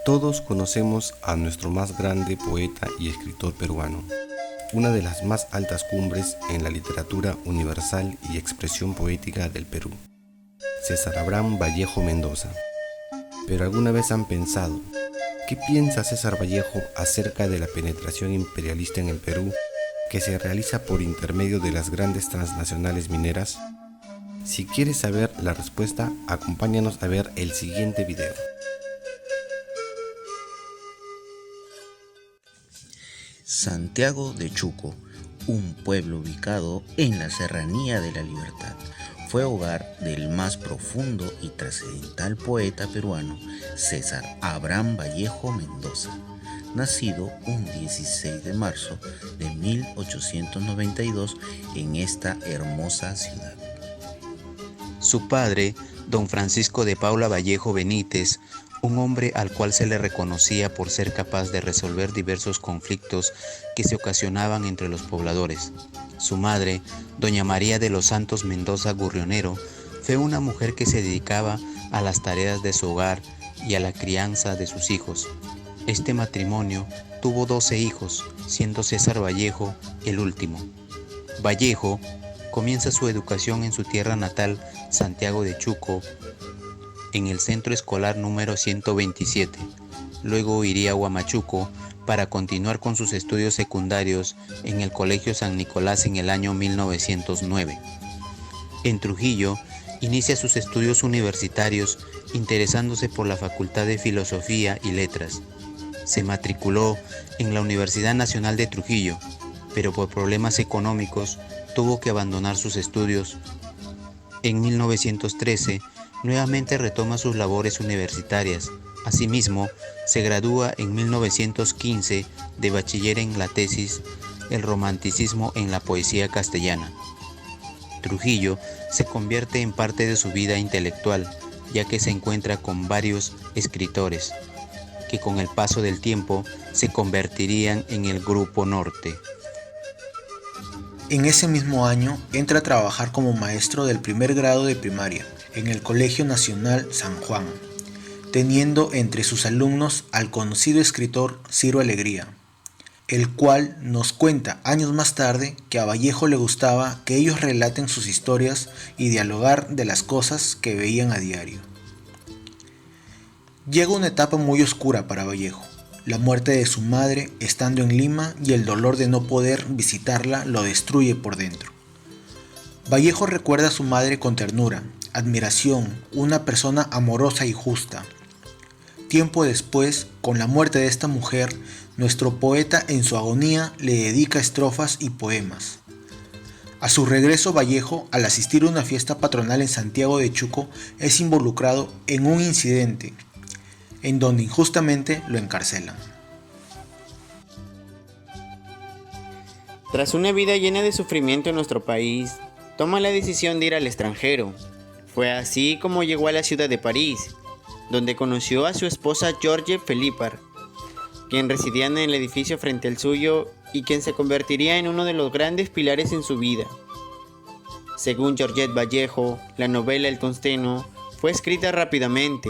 Todos conocemos a nuestro más grande poeta y escritor peruano, una de las más altas cumbres en la literatura universal y expresión poética del Perú, César Abraham Vallejo Mendoza. Pero ¿alguna vez han pensado qué piensa César Vallejo acerca de la penetración imperialista en el Perú que se realiza por intermedio de las grandes transnacionales mineras? Si quieres saber la respuesta, acompáñanos a ver el siguiente video. Santiago de Chuco, un pueblo ubicado en la Serranía de la Libertad, fue hogar del más profundo y trascendental poeta peruano César Abraham Vallejo Mendoza, nacido un 16 de marzo de 1892 en esta hermosa ciudad. Su padre, don Francisco de Paula Vallejo Benítez, un hombre al cual se le reconocía por ser capaz de resolver diversos conflictos que se ocasionaban entre los pobladores. Su madre, doña María de los Santos Mendoza Gurrionero, fue una mujer que se dedicaba a las tareas de su hogar y a la crianza de sus hijos. Este matrimonio tuvo 12 hijos, siendo César Vallejo el último. Vallejo comienza su educación en su tierra natal, Santiago de Chuco, en el centro escolar número 127. Luego iría a Huamachuco para continuar con sus estudios secundarios en el Colegio San Nicolás en el año 1909. En Trujillo inicia sus estudios universitarios interesándose por la Facultad de Filosofía y Letras. Se matriculó en la Universidad Nacional de Trujillo, pero por problemas económicos tuvo que abandonar sus estudios. En 1913 nuevamente retoma sus labores universitarias. Asimismo, se gradúa en 1915 de bachiller en la tesis El romanticismo en la poesía castellana. Trujillo se convierte en parte de su vida intelectual, ya que se encuentra con varios escritores, que con el paso del tiempo se convertirían en el Grupo Norte. En ese mismo año entra a trabajar como maestro del primer grado de primaria en el Colegio Nacional San Juan, teniendo entre sus alumnos al conocido escritor Ciro Alegría, el cual nos cuenta años más tarde que a Vallejo le gustaba que ellos relaten sus historias y dialogar de las cosas que veían a diario. Llega una etapa muy oscura para Vallejo, la muerte de su madre estando en Lima y el dolor de no poder visitarla lo destruye por dentro. Vallejo recuerda a su madre con ternura, admiración, una persona amorosa y justa. Tiempo después, con la muerte de esta mujer, nuestro poeta en su agonía le dedica estrofas y poemas. A su regreso, Vallejo, al asistir a una fiesta patronal en Santiago de Chuco, es involucrado en un incidente en donde injustamente lo encarcelan. Tras una vida llena de sufrimiento en nuestro país, toma la decisión de ir al extranjero. Fue así como llegó a la ciudad de París, donde conoció a su esposa George Philippard, quien residía en el edificio frente al suyo y quien se convertiría en uno de los grandes pilares en su vida. Según Georgette Vallejo, la novela El Tungsteno fue escrita rápidamente.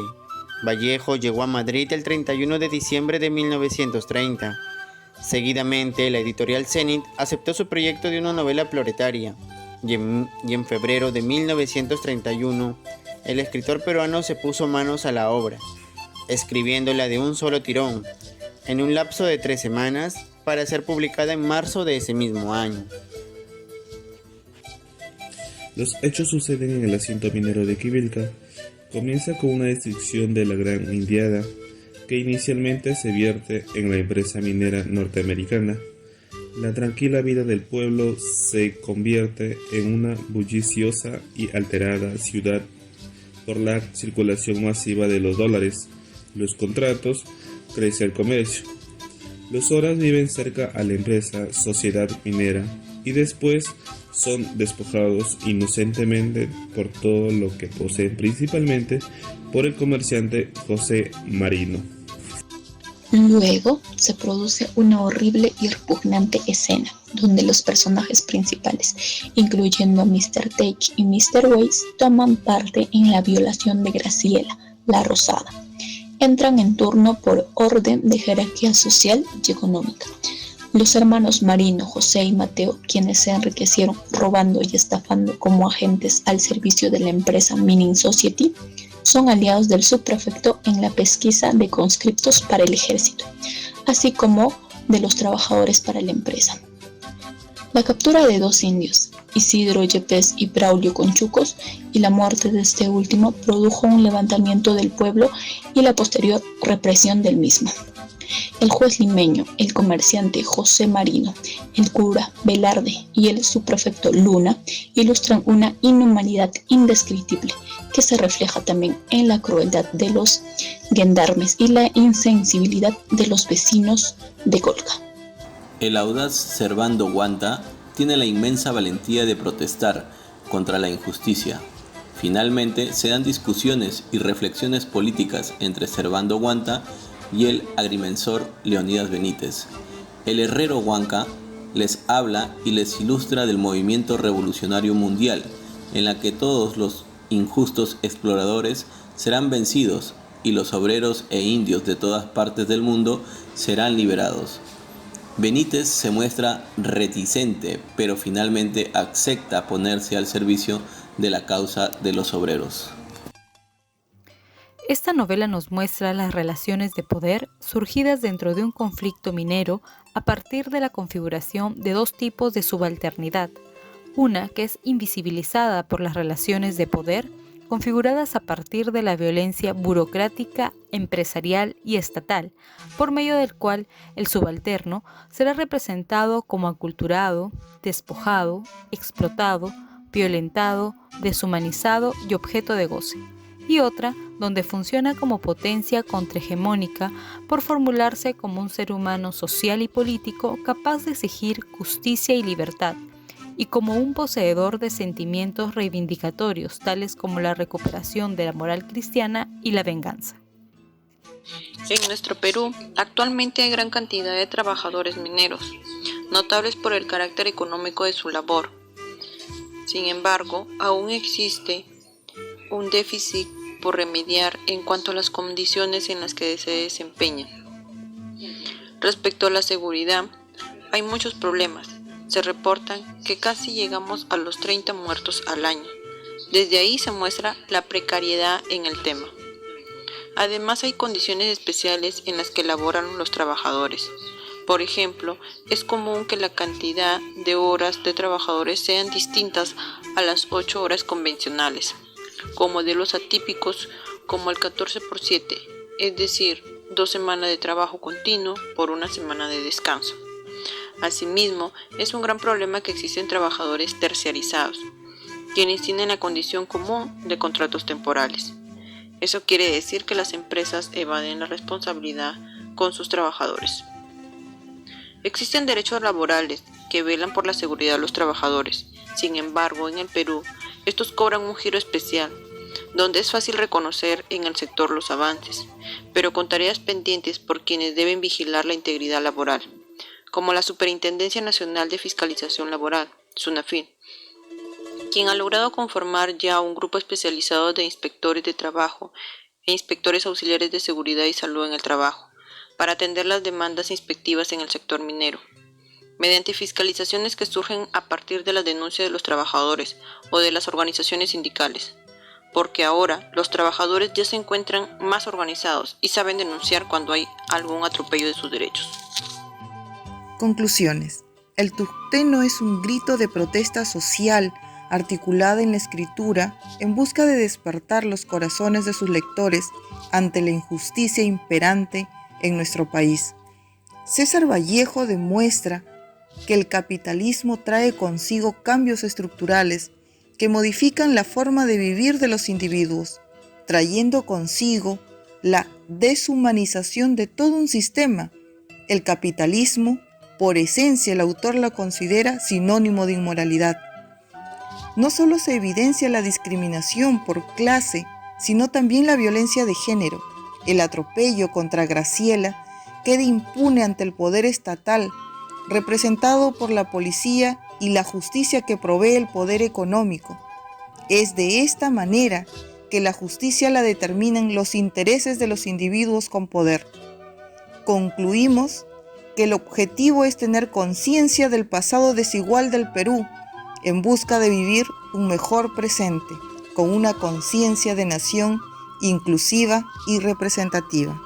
Vallejo llegó a Madrid el 31 de diciembre de 1930. Seguidamente, la editorial Zenit aceptó su proyecto de una novela proletaria, y en febrero de 1931, el escritor peruano se puso manos a la obra, escribiéndola de un solo tirón, en un lapso de 3 semanas, para ser publicada en marzo de ese mismo año. Los hechos suceden en el asiento minero de Quivilca. Comienza con una descripción de la Gran Indiada, que inicialmente se vierte en la empresa minera norteamericana. La tranquila vida del pueblo se convierte en una bulliciosa y alterada ciudad por la circulación masiva de los dólares, los contratos, crece el comercio. Los Horas viven cerca a la empresa Sociedad Minera y después son despojados inocentemente por todo lo que poseen, principalmente por el comerciante José Marino. Luego se produce una horrible y repugnante escena, donde los personajes principales, incluyendo a Mr. Take y Mr. Weiss, toman parte en la violación de Graciela, la Rosada. entran en turno por orden de jerarquía social y económica. Los hermanos Marino, José y Mateo, quienes se enriquecieron robando y estafando como agentes al servicio de la empresa Mining Society, son aliados del subprefecto en la pesquisa de conscriptos para el ejército, así como de los trabajadores para la empresa. La captura de 2 indios, Isidro Yepes y Braulio Conchucos, y la muerte de este último produjo un levantamiento del pueblo y la posterior represión del mismo. El juez limeño, el comerciante José Marino, el cura Velarde y el subprefecto Luna ilustran una inhumanidad indescriptible que se refleja también en la crueldad de los gendarmes y la insensibilidad de los vecinos de Colca. El audaz Servando Guanta tiene la inmensa valentía de protestar contra la injusticia. Finalmente se dan discusiones y reflexiones políticas entre Servando Guanta y el agrimensor Leonidas Benítez. El herrero Huanca les habla y les ilustra del movimiento revolucionario mundial, en la que todos los injustos exploradores serán vencidos y los obreros e indios de todas partes del mundo serán liberados. Benítez se muestra reticente, pero finalmente acepta ponerse al servicio de la causa de los obreros. Esta novela nos muestra las relaciones de poder surgidas dentro de un conflicto minero a partir de la configuración de 2 tipos de subalternidad, una que es invisibilizada por las relaciones de poder configuradas a partir de la violencia burocrática, empresarial y estatal, por medio del cual el subalterno será representado como aculturado, despojado, explotado, violentado, deshumanizado y objeto de goce, y otra donde funciona como potencia contrahegemónica por formularse como un ser humano social y político capaz de exigir justicia y libertad, y como un poseedor de sentimientos reivindicatorios tales como la recuperación de la moral cristiana y la venganza. En nuestro Perú, actualmente hay gran cantidad de trabajadores mineros, notables por el carácter económico de su labor. Sin embargo, aún existe un déficit por remediar en cuanto a las condiciones en las que se desempeñan. Respecto a la seguridad, hay muchos problemas. Se reportan que casi llegamos a los 30 muertos al año. Desde ahí se muestra la precariedad en el tema. Además, hay condiciones especiales en las que laboran los trabajadores. Por ejemplo, es común que la cantidad de horas de trabajadores sean distintas a las 8 horas convencionales, con modelos atípicos como el 14x7, es decir, 2 semanas de trabajo continuo por 1 semana de descanso. Asimismo, es un gran problema que existen trabajadores terciarizados, quienes tienen la condición común de contratos temporales. Eso quiere decir que las empresas evaden la responsabilidad con sus trabajadores. Existen derechos laborales que velan por la seguridad de los trabajadores. Sin embargo, en el Perú, estos cobran un giro especial, donde es fácil reconocer en el sector los avances, pero con tareas pendientes por quienes deben vigilar la integridad laboral, como la Superintendencia Nacional de Fiscalización Laboral, SUNAFIL, quien ha logrado conformar ya un grupo especializado de inspectores de trabajo e inspectores auxiliares de seguridad y salud en el trabajo, para atender las demandas inspectivas en el sector minero, mediante fiscalizaciones que surgen a partir de las denuncias de los trabajadores o de las organizaciones sindicales, porque ahora los trabajadores ya se encuentran más organizados y saben denunciar cuando hay algún atropello de sus derechos. Conclusiones. El Tuxteno es un grito de protesta social articulada en la escritura en busca de despertar los corazones de sus lectores ante la injusticia imperante en nuestro país. César Vallejo demuestra que el capitalismo trae consigo cambios estructurales que modifican la forma de vivir de los individuos, trayendo consigo la deshumanización de todo un sistema. El capitalismo, por esencia, el autor la considera sinónimo de inmoralidad. No solo se evidencia la discriminación por clase, sino también la violencia de género. El atropello contra Graciela queda impune ante el poder estatal, representado por la policía y la justicia que provee el poder económico. Es de esta manera que la justicia la determinen los intereses de los individuos con poder. Concluimos que el objetivo es tener conciencia del pasado desigual del Perú en busca de vivir un mejor presente, con una conciencia de nación inclusiva y representativa.